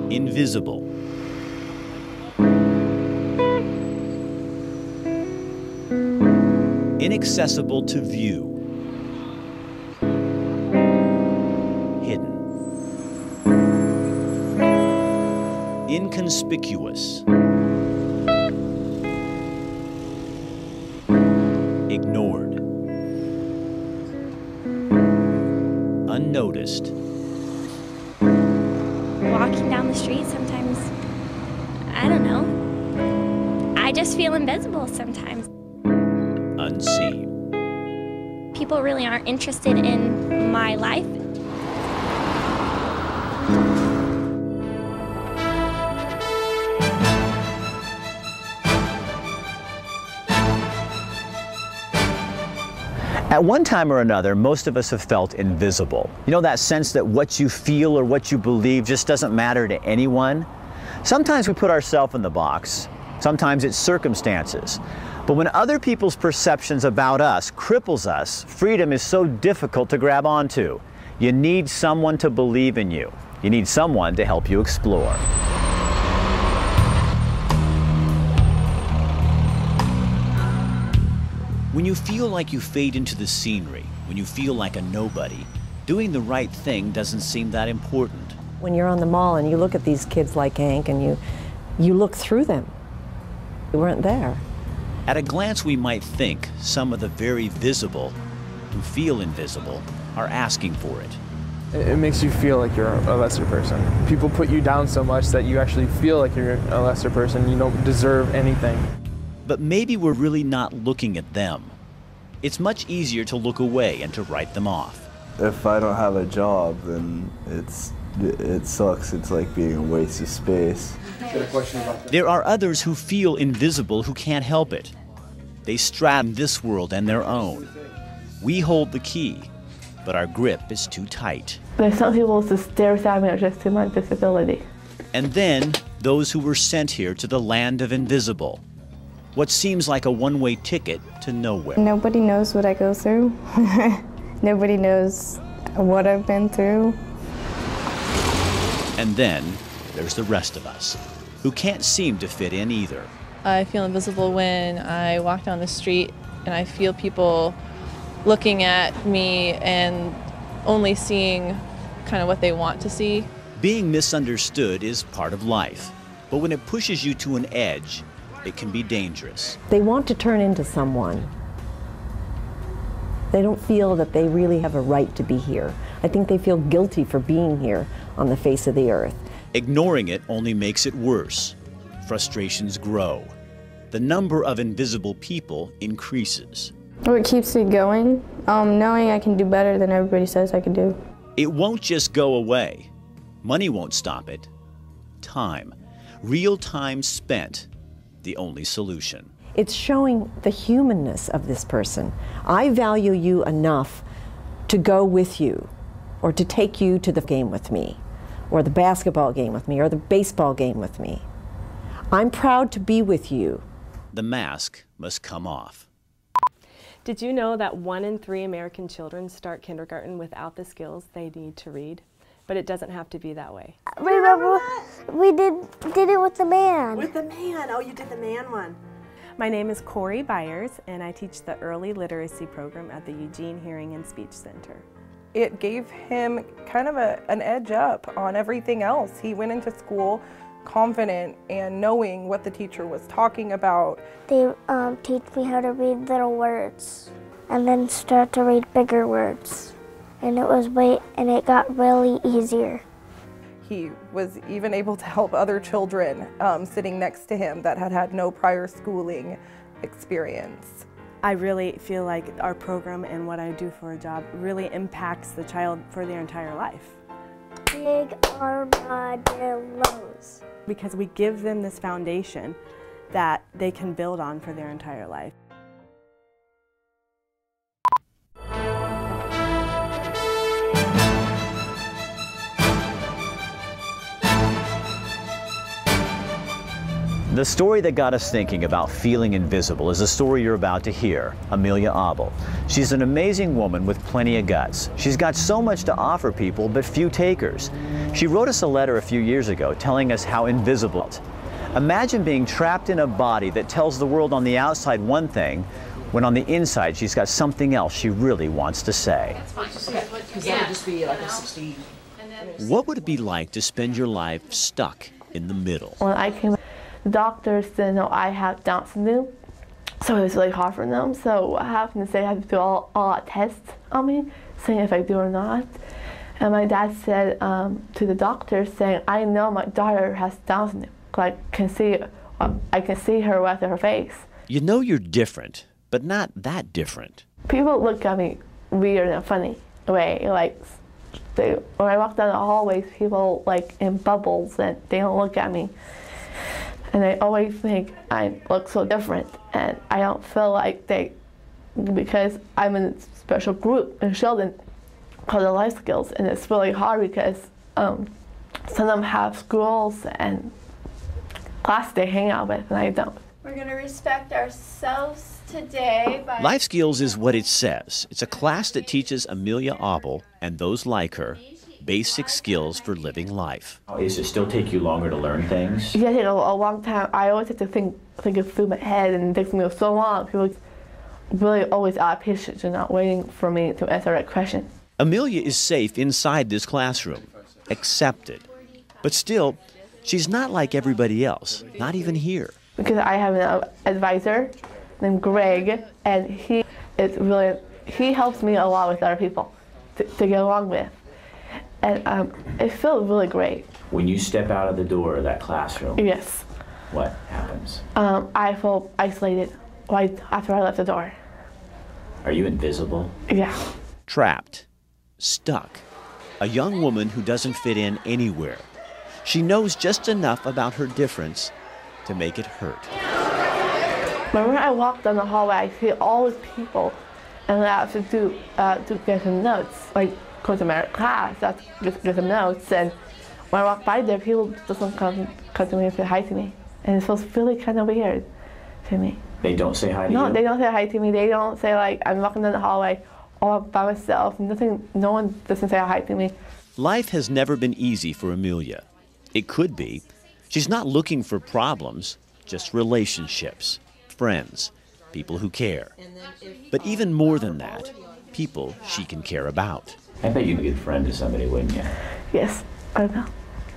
invisible. Inaccessible to view. Hidden. Inconspicuous. Ignored. Unnoticed. Walking down the street sometimes, I don't know, I just feel invisible sometimes. Unseen. People really aren't interested in my life. At one time or another, most of us have felt invisible. You know, that sense that what you feel or what you believe just doesn't matter to anyone? Sometimes we put ourselves in the box. Sometimes it's circumstances. But when other people's perceptions about us cripples us, freedom is so difficult to grab onto. You need someone to believe in you. You need someone to help you explore. When you feel like you fade into the scenery, when you feel like a nobody, doing the right thing doesn't seem that important. When you're on the mall and you look at these kids like Hank and you look through them, you weren't there. At a glance, we might think some of the very visible who feel invisible are asking for it. It makes you feel like you're a lesser person. People put you down so much that you actually feel like you're a lesser person. You don't deserve anything. But maybe we're really not looking at them. It's much easier to look away and to write them off. If I don't have a job, then it sucks. It's like being a waste of space. There are others who feel invisible who can't help it. They straddle this world and their own. We hold the key, but our grip is too tight. There's some people who stare at me just to my disability. And then those who were sent here to the land of invisible. What seems like a one-way ticket to nowhere. Nobody knows what I go through. Nobody knows what I've been through. And then there's the rest of us, who can't seem to fit in either. I feel invisible when I walk down the street and I feel people looking at me and only seeing kind of what they want to see. Being misunderstood is part of life, but when it pushes you to an edge, it can be dangerous. They want to turn into someone. They don't feel that they really have a right to be here. I think they feel guilty for being here on the face of the earth. Ignoring it only makes it worse. Frustrations grow. The number of invisible people increases. What keeps me going? Knowing I can do better than everybody says I can do. It won't just go away. Money won't stop it. Time. Real time spent. The only solution. It's showing the humanness of this person. I value you enough to go with you, or to take you to the game with me, or the basketball game with me, or the baseball game with me. I'm proud to be with you. The mask must come off. Did you know that 1 in 3 American children start kindergarten without the skills they need to read? But it doesn't have to be that way. Remember, we did it with the man. With the man. Oh, you did the man one. My name is Corey Byers, and I teach the Early Literacy Program at the Eugene Hearing and Speech Center. It gave him kind of an edge up on everything else. He went into school confident and knowing what the teacher was talking about. They teach me how to read little words and then start to read bigger words. And it got really easier. He was even able to help other children sitting next to him that had no prior schooling experience. I really feel like our program and what I do for a job really impacts the child for their entire life. Big armadillos. Because we give them this foundation that they can build on for their entire life. The story that got us thinking about feeling invisible is the story you're about to hear, Amelia Abel. She's an amazing woman with plenty of guts. She's got so much to offer people, but few takers. She wrote us a letter a few years ago telling us how invisible. Imagine being trapped in a body that tells the world on the outside one thing, when on the inside she's got something else she really wants to say. What would it be like to spend your life stuck in the middle? When I came, the doctors didn't know I have Down syndrome, so it was really hard for them. So what happened is they had to do all tests on me, saying if I do or not. And my dad said to the doctor, saying, I know my daughter has Down syndrome, because I can see her with her face. You know you're different, but not that different. People look at me weird in a funny way, like when I walk down the hallways, people like in bubbles and they don't look at me. And I always think I look so different, and I don't feel like because I'm in a special group in Sheldon called the Life Skills, and it's really hard because some of them have schools and classes they hang out with, and I don't. We're going to respect ourselves today by... Life Skills is what it says. It's a class that teaches Amelia Abel and those like her basic skills for living life. Does it still take you longer to learn things? Yeah, it takes a long time. I always have to think it through my head, and it takes me so long. People really always out of patience and not waiting for me to answer that question. Amelia is safe inside this classroom, accepted. But still, she's not like everybody else, not even here. Because I have an advisor named Greg, and he helps me a lot with other people to get along with. And it feels really great. When you step out of the door of that classroom, yes, what happens? I feel isolated right after I left the door. Are you invisible? Yeah. Trapped, stuck, a young woman who doesn't fit in anywhere. She knows just enough about her difference to make it hurt. Whenever I walk down the hallway, I see all these people, and I have to get some notes, like go to my class, get some notes, and when I walk by there, people doesn't come to me and say hi to me, and it feels really kind of weird to me. They don't say hi to you? No, they don't say hi to me. They don't say like I'm walking down the hallway all by myself. No one doesn't say hi to me. Life has never been easy for Amelia. It could be. She's not looking for problems, just relationships, friends, people who care. But even more than that, people she can care about. I bet you'd be a good friend to somebody, wouldn't you? Yes, I know.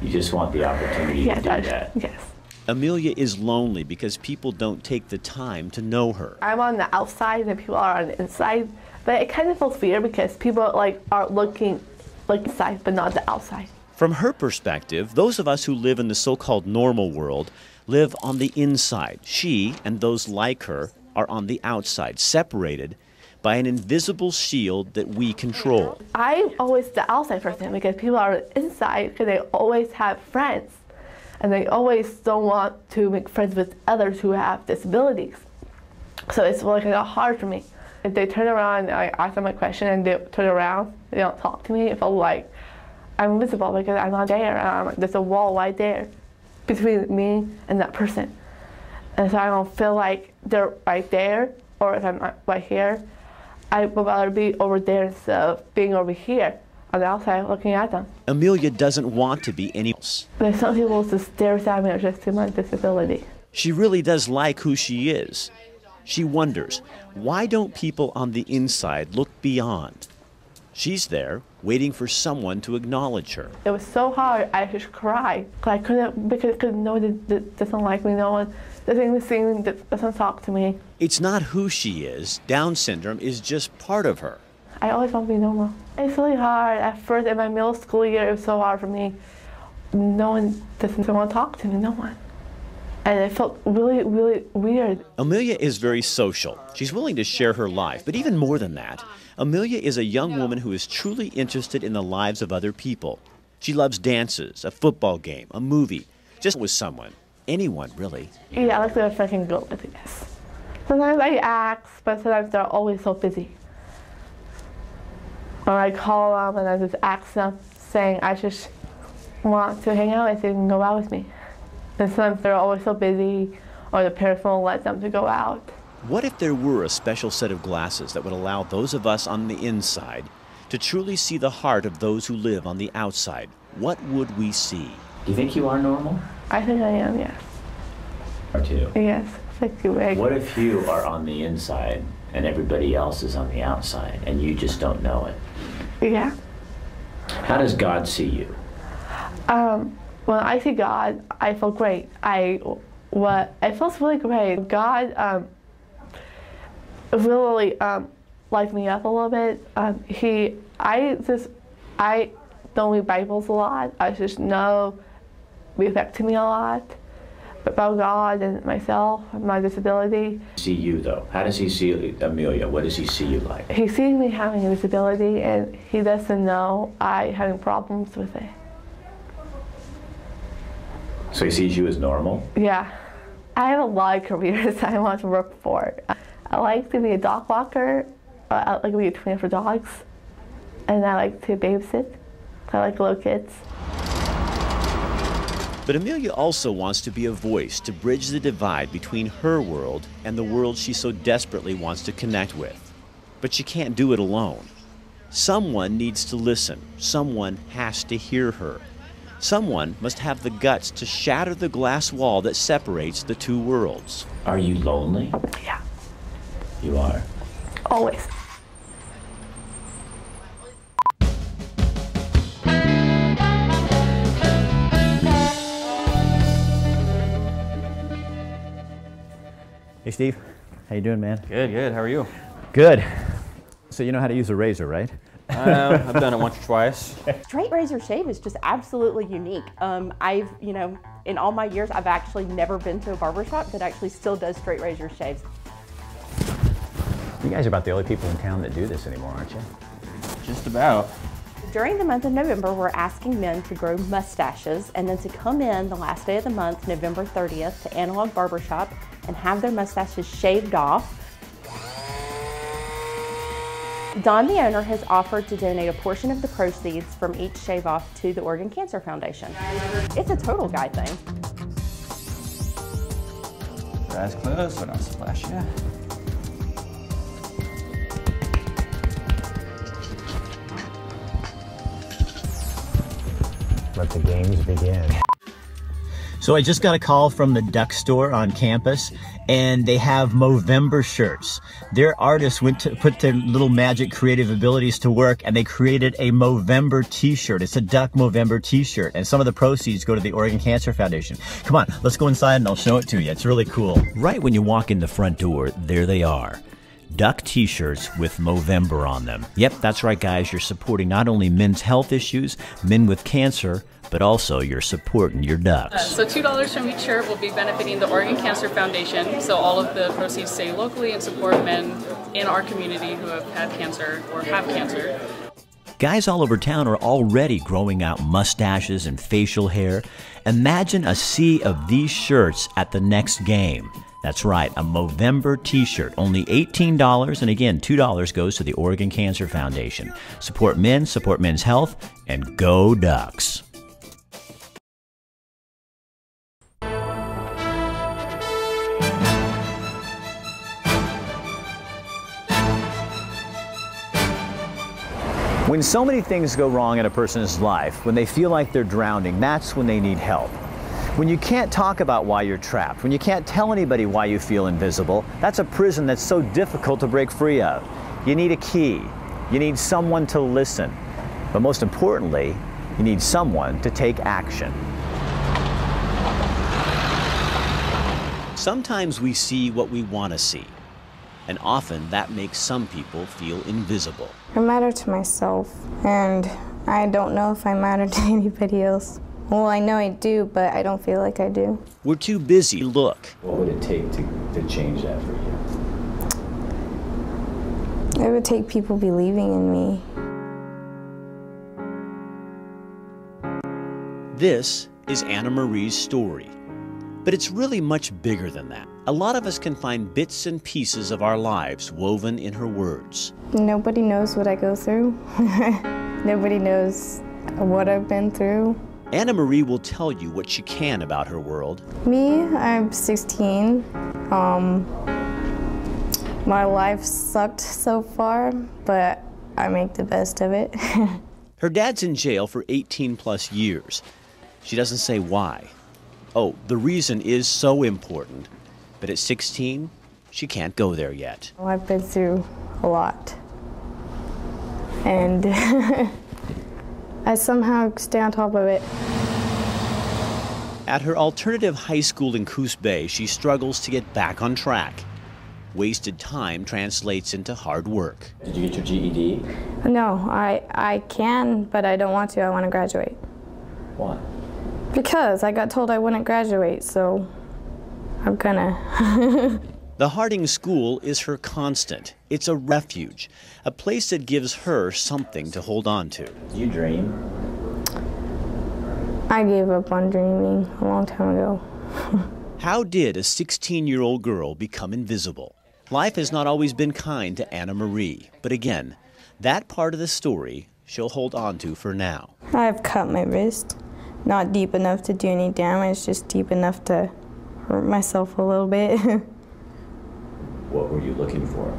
You just want the opportunity to do that. Yes. Amelia is lonely because people don't take the time to know her. I'm on the outside and people are on the inside, but it kind of feels weird because people are looking inside but not the outside. From her perspective, those of us who live in the so-called normal world live on the inside. She and those like her are on the outside, separated by an invisible shield that we control. I'm always the outside person because people are inside because they always have friends, and they always don't want to make friends with others who have disabilities. So it's like hard for me. If they turn around, I ask them a question and they turn around, they don't talk to me, it feels like I'm invisible because I'm not there. There's a wall right there between me and that person. And so I don't feel like they're right there, or if I'm right here, I would rather be over there instead of being over here on the outside looking at them. Amelia doesn't want to be any else. There's some people who stare at me just to my disability. She really does like who she is. She wonders, why don't people on the inside look beyond? She's there, waiting for someone to acknowledge her. It was so hard, I just cried. I couldn't, because no one doesn't like me, no one doesn't see me, doesn't talk to me. It's not who she is. Down syndrome is just part of her. I always want to be normal. It's really hard. At first, in my middle school year, it was so hard for me. No one doesn't want to talk to me, no one. And it felt really, really weird. Amelia is very social. She's willing to share her life, but even more than that, Amelia is a young woman who is truly interested in the lives of other people. She loves dances, a football game, a movie, just with someone. Anyone, really. Yeah, I like to freaking go with it, yes. Sometimes I ask, but sometimes they're always so busy. Or I call them and I just ask them, saying I just want to hang out with you and go out with me. And sometimes they're always so busy, or the parents won't let them to go out. What if there were a special set of glasses that would allow those of us on the inside to truly see the heart of those who live on the outside? What would we see? Do you think you are normal? I think I am, yes. Are too? Yes, thank you. What if you are on the inside and everybody else is on the outside and you just don't know it? Yeah. How does God see you? When I see God, I feel great. It feels really great. God really lights me up a little bit. I don't read Bibles a lot. I just know it affects me a lot about God and myself, my disability. See you though. How does he see Amelia? What does he see you like? He sees me having a disability, and he doesn't know I having problems with it. So he sees you as normal? Yeah. I have a lot of careers I want to work for. I like to be a dog walker. I like to be a trainer for dogs. And I like to babysit. I like little kids. But Amelia also wants to be a voice to bridge the divide between her world and the world she so desperately wants to connect with. But she can't do it alone. Someone needs to listen. Someone has to hear her. Someone must have the guts to shatter the glass wall that separates the two worlds. Are you lonely? Yeah. You are? Always. Hey Steve, how you doing, man? Good, good. How are you? Good. So you know how to use a razor, right? I've done it once or twice. Straight razor shave is just absolutely unique. In all my years, I've actually never been to a barbershop that actually still does straight razor shaves. You guys are about the only people in town that do this anymore, aren't you? Just about. During the month of November, we're asking men to grow mustaches and then to come in the last day of the month, November 30th, to Analog Barbershop and have their mustaches shaved off. Don, the owner, has offered to donate a portion of the proceeds from each shave off to the Oregon Cancer Foundation. It's a total guy thing. Your eyes closed, so don't splash you. Let the games begin. So I just got a call from the duck store on campus, and they have Movember shirts. Their artists went to put their little magic creative abilities to work, and they created a Movember t-shirt. It's a duck Movember t-shirt, and some of the proceeds go to the Oregon Cancer Foundation. Come on, let's go inside and I'll show it to you. It's really cool. Right when you walk in the front door, there they are. Duck t-shirts with Movember on them. Yep, that's right, guys. You're supporting not only men's health issues, men with cancer, but also you're supporting your ducks. So $2 from each shirt will be benefiting the Oregon Cancer Foundation. So all of the proceeds stay locally and support men in our community who have had cancer or have cancer. Guys all over town are already growing out mustaches and facial hair. Imagine a sea of these shirts at the next game. That's right, a Movember t-shirt, only $18, and again, $2 goes to the Oregon Cancer Foundation. Support men, support men's health, and go Ducks. When so many things go wrong in a person's life, when they feel like they're drowning, that's when they need help. When you can't talk about why you're trapped, when you can't tell anybody why you feel invisible, that's a prison that's so difficult to break free of. You need a key. You need someone to listen. But most importantly, you need someone to take action. Sometimes we see what we want to see, and often that makes some people feel invisible. I matter to myself, and I don't know if I matter to anybody else. Well, I know I do, but I don't feel like I do. We're too busy to look. What would it take to change that for you? It would take people believing in me. This is Anna Marie's story. But it's really much bigger than that. A lot of us can find bits and pieces of our lives woven in her words. Nobody knows what I go through. Nobody knows what I've been through. Anna Marie will tell you what she can about her world. Me, I'm 16. My life sucked so far, but I make the best of it. Her dad's in jail for 18+ years. She doesn't say why. Oh, the reason is so important, but at 16, she can't go there yet. I've been through a lot, and I somehow stay on top of it. At her alternative high school in Coos Bay, she struggles to get back on track. Wasted time translates into hard work. Did you get your GED? No, I can, but I don't want to. I want to graduate. Why? Because I got told I wouldn't graduate, so I'm gonna. The Harding School is her constant. It's a refuge, a place that gives her something to hold on to. Do you dream? I gave up on dreaming a long time ago. How did a 16-year-old girl become invisible? Life has not always been kind to Anna Marie, but again, that part of the story she'll hold on to for now. I've cut my wrist. Not deep enough to do any damage, just deep enough to hurt myself a little bit. What were you looking for?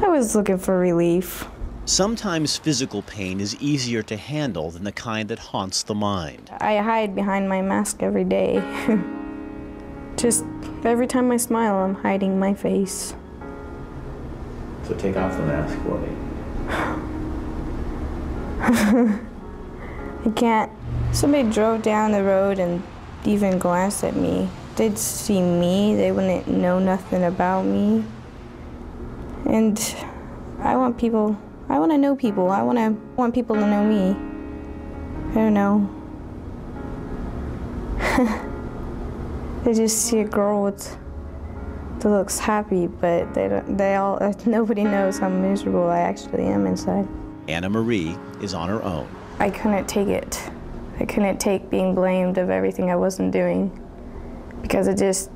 I was looking for relief. Sometimes physical pain is easier to handle than the kind that haunts the mind. I hide behind my mask every day. Just every time I smile, I'm hiding my face. So take off the mask for me. I can't. Somebody drove down the road and even glanced at me. They'd see me, they wouldn't know nothing about me. And I want to know people. I want people to know me. I don't know. They just see a girl that looks happy, but nobody knows how miserable I actually am inside. Anna Marie is on her own. I couldn't take it. I couldn't take being blamed of everything I wasn't doing, because it just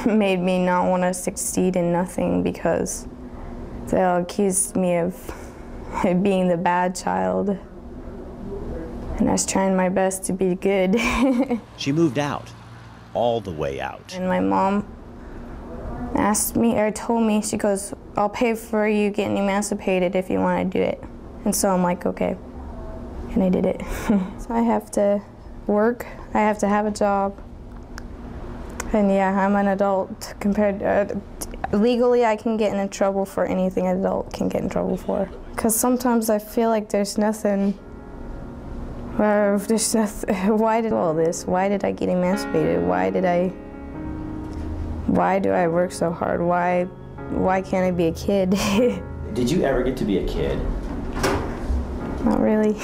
made me not want to succeed in nothing, because they all accused me of being the bad child, and I was trying my best to be good. She moved out, all the way out. And my mom asked me, or told me, she goes, I'll pay for you getting emancipated if you want to do it. And so I'm like, okay. And I did it. So I have to work, I have to have a job. And yeah, I'm an adult compared legally I can get in trouble for anything an adult can get in trouble for. Because sometimes I feel like there's nothing, why did all this? Why did I get emancipated? Why do I work so hard? Why can't I be a kid? Did you ever get to be a kid? Not really.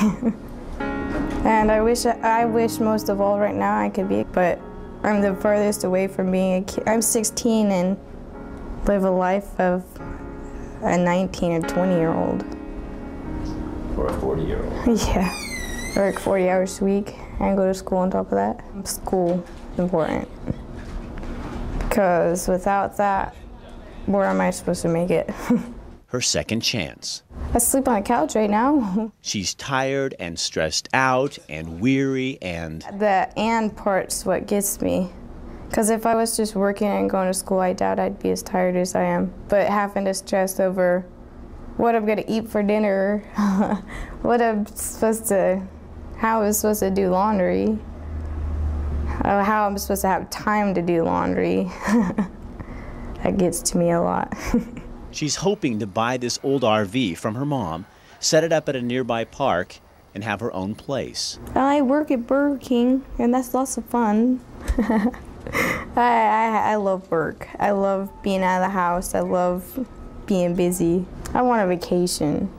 And I wish most of all right now I could be, but I'm the furthest away from being a kid. I'm 16 and live a life of a 19 or 20-year-old. Or a 40-year-old. Yeah. I work 40 hours a week and go to school on top of that. School is important. Because without that, where am I supposed to make it? Her second chance. I sleep on a couch right now. She's tired and stressed out and weary and... The "and" part's what gets me. Because if I was just working and going to school, I doubt I'd be as tired as I am. But having to stress over what I'm going to eat for dinner, how I'm supposed to do laundry, how I'm supposed to have time to do laundry, that gets to me a lot. She's hoping to buy this old RV from her mom, set it up at a nearby park, and have her own place. I work at Burger King, and that's lots of fun. I love work. I love being out of the house. I love being busy. I want a vacation,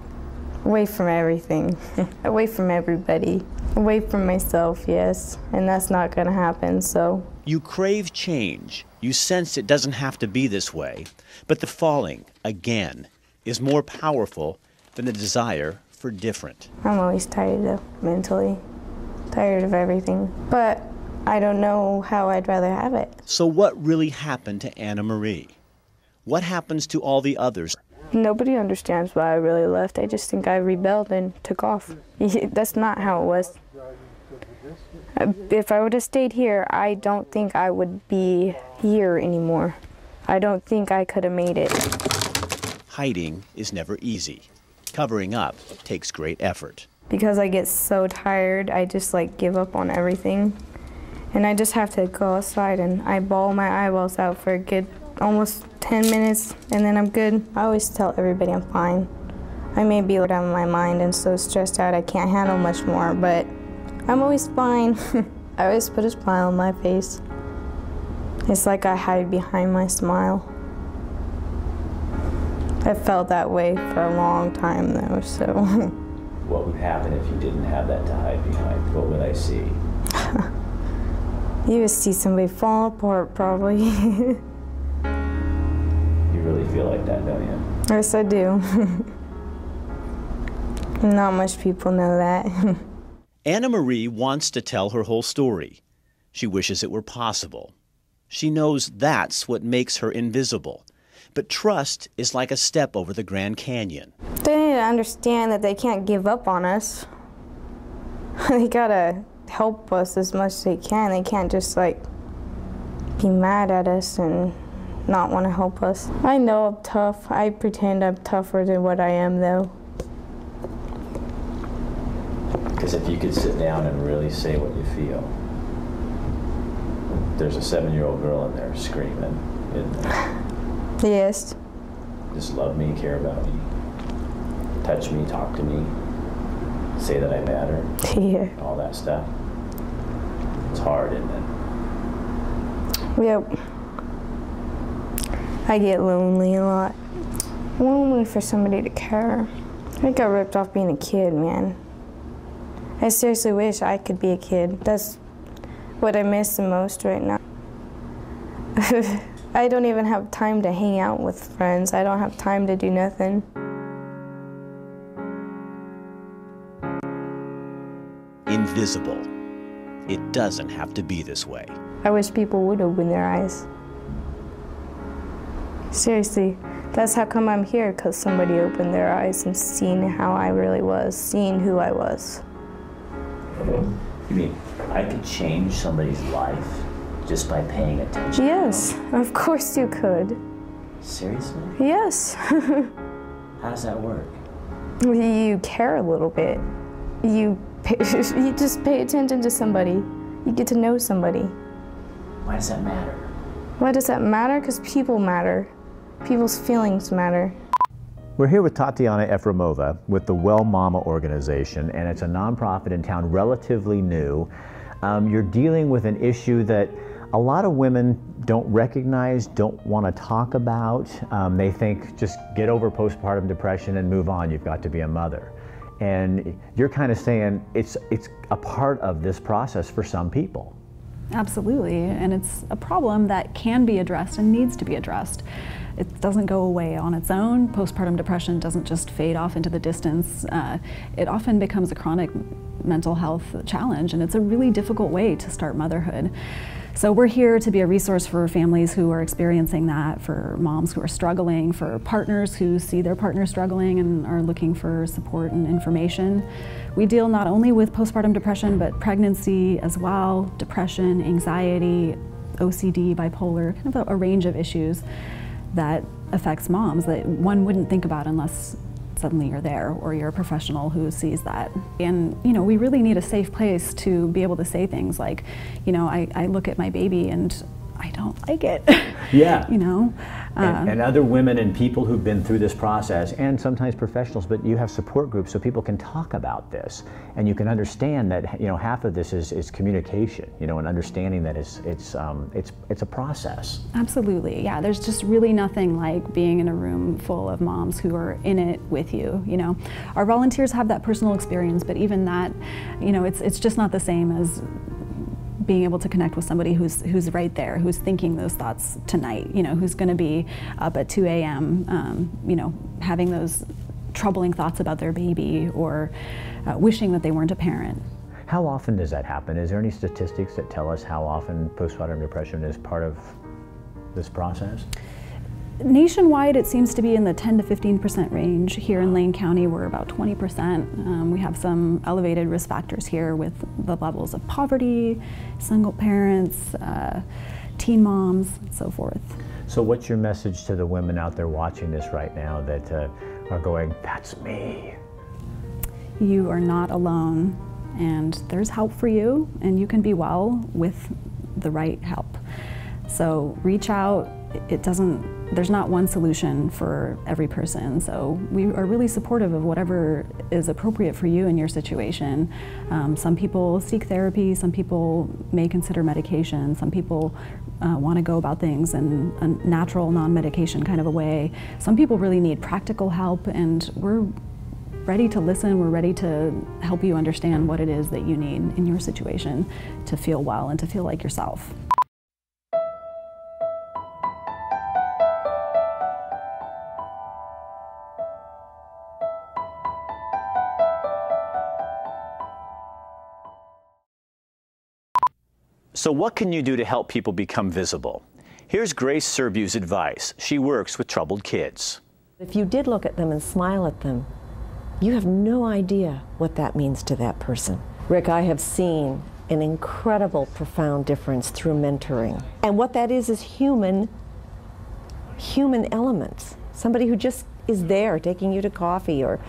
away from everything, away from everybody, away from myself, yes, and that's not gonna happen, so. You crave change. You sense it doesn't have to be this way, but the falling, again, is more powerful than the desire for different. I'm always tired though, mentally, tired of everything, but I don't know how I'd rather have it. So what really happened to Anna Marie? What happens to all the others? Nobody understands why I really left. I just think I rebelled and took off. That's not how it was. If I would have stayed here, I don't think I would be here anymore. I don't think I could have made it. Hiding is never easy. Covering up takes great effort. Because I get so tired, I just like give up on everything. And I just have to go outside and I bawl my eyeballs out for a good almost 10 minutes and then I'm good. I always tell everybody I'm fine. I may be out of my mind and so stressed out I can't handle much more, but I'm always fine. I always put a smile on my face. It's like I hide behind my smile. I felt that way for a long time though, so. What would happen if you didn't have that to hide behind? What would I see? You would see somebody fall apart probably. You really feel like that, don't you? Yes, I do. Not much people know that. Anna Marie wants to tell her whole story. She wishes it were possible. She knows that's what makes her invisible. But trust is like a step over the Grand Canyon. They need to understand that they can't give up on us. They gotta help us as much as they can. They can't just like be mad at us and not want to help us. I know I'm tough. I pretend I'm tougher than what I am though. Because if you could sit down and really say what you feel, there's a 7-year-old girl in there screaming, isn't there? Yes. Just love me, care about me, touch me, talk to me, say that I matter. Yeah. All that stuff. It's hard, isn't it? Yep. I get lonely a lot. Lonely for somebody to care. I got ripped off being a kid, man. I seriously wish I could be a kid. That's what I miss the most right now. I don't even have time to hang out with friends. I don't have time to do nothing. Invisible. It doesn't have to be this way. I wish people would open their eyes. Seriously, that's how come I'm here, because somebody opened their eyes and seen how I really was, seeing who I was. You mean I could change somebody's life just by paying attention? Yes, of course you could. Seriously? Yes. How does that work? You care a little bit. You just pay attention to somebody. You get to know somebody. Why does that matter? Why does that matter? Because people matter. People's feelings matter. We're here with Tatiana Efremova with the Well Mama organization, and it's a nonprofit in town, relatively new. You're dealing with an issue that a lot of women don't recognize, don't want to talk about. They think just get over postpartum depression and move on. You've got to be a mother. And you're kind of saying it's a part of this process for some people. Absolutely, and it's a problem that can be addressed and needs to be addressed. It doesn't go away on its own. Postpartum depression doesn't just fade off into the distance. It often becomes a chronic mental health challenge, and it's a really difficult way to start motherhood. So we're here to be a resource for families who are experiencing that, for moms who are struggling, for partners who see their partner struggling and are looking for support and information. We deal not only with postpartum depression, but pregnancy as well, depression, anxiety, OCD, bipolar, kind of a range of issues that affects moms that one wouldn't think about unless suddenly you're there or you're a professional who sees that. And you know, we really need a safe place to be able to say things like, you know, I look at my baby and I don't like it. Yeah. You know? And other women and people who've been through this process, and sometimes professionals, but you have support groups so people can talk about this, and you can understand that, you know, half of this is communication, you know, and understanding that it's a process. Absolutely, yeah. There's just really nothing like being in a room full of moms who are in it with you, you know. Our volunteers have that personal experience, but even that, you know, it's just not the same as being able to connect with somebody who's right there, who's thinking those thoughts tonight, you know, who's going to be up at 2 a.m., you know, having those troubling thoughts about their baby or wishing that they weren't a parent. How often does that happen? Is there any statistics that tell us how often postpartum depression is part of this process? Nationwide, it seems to be in the 10 to 15% range. Here in Lane County, we're about 20%. We have some elevated risk factors here with the levels of poverty, single parents, teen moms, and so forth. So what's your message to the women out there watching this right now that are going, that's me? You are not alone, and there's help for you, and you can be well with the right help. So reach out. There's not one solution for every person, so we are really supportive of whatever is appropriate for you in your situation. Some people seek therapy, some people may consider medication, some people want to go about things in a natural, non-medication kind of a way. Some people really need practical help, and we're ready to listen, we're ready to help you understand what it is that you need in your situation to feel well and to feel like yourself. So what can you do to help people become visible? Here's Grace Serbu's advice. She works with troubled kids. If you did look at them and smile at them, you have no idea what that means to that person. Rick, I have seen an incredible, profound difference through mentoring. And what that is human elements. Somebody who just is there, taking you to coffee or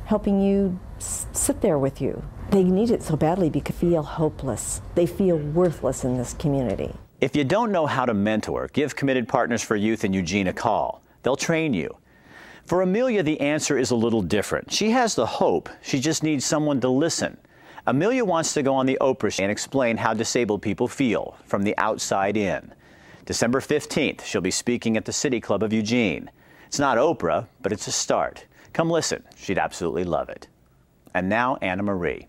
helping you sit there with you. They need it so badly because they feel hopeless. They feel worthless in this community. If you don't know how to mentor, give Committed Partners for Youth in Eugene a call. They'll train you. For Amelia, the answer is a little different. She has the hope, she just needs someone to listen. Amelia wants to go on the Oprah show and explain how disabled people feel from the outside in. December 15th, she'll be speaking at the City Club of Eugene. It's not Oprah, but it's a start. Come listen, she'd absolutely love it. And now Anna Marie.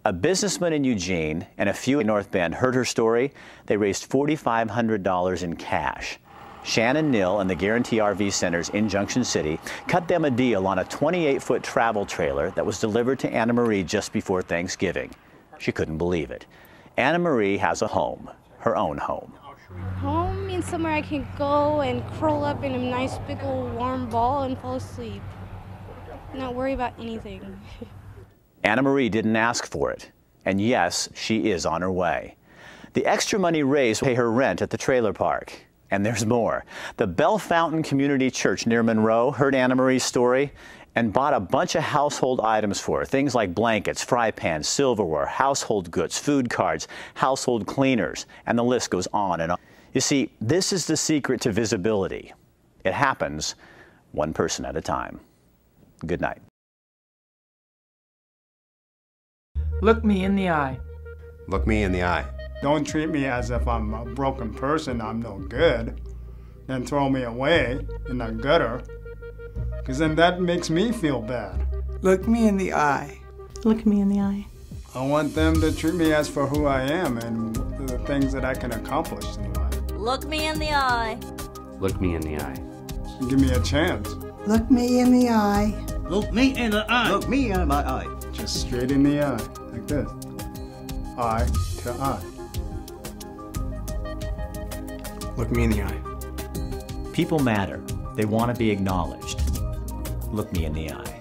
A businessman in Eugene and a few in North Bend heard her story. They raised $4,500 in cash. Shannon Nill and the Guarantee RV Centers in Junction City cut them a deal on a 28-foot travel trailer that was delivered to Anna Marie just before Thanksgiving. She couldn't believe it. Anna Marie has a home, her own home. Home means somewhere I can go and curl up in a nice big old warm ball and fall asleep. Not worry about anything. Anna Marie didn't ask for it, and yes, she is on her way. The extra money raised will pay her rent at the trailer park. And there's more. The Bell Fountain Community Church near Monroe heard Anna Marie's story and bought a bunch of household items for her. Things like blankets, fry pans, silverware, household goods, food cards, household cleaners, and the list goes on and on. You see, this is the secret to visibility. It happens one person at a time. Good night. Look me in the eye. Look me in the eye. Don't treat me as if I'm a broken person, I'm no good. Then throw me away in the gutter, because then that makes me feel bad. Look me in the eye. Look me in the eye. I want them to treat me as for who I am and the things that I can accomplish in life. Look me in the eye. Look me in the eye. Give me a chance. Look me in the eye. Look me in the eye. Look me in my eye. Just straight in the eye, like this. Eye to eye. Look me in the eye. People matter. They want to be acknowledged. Look me in the eye.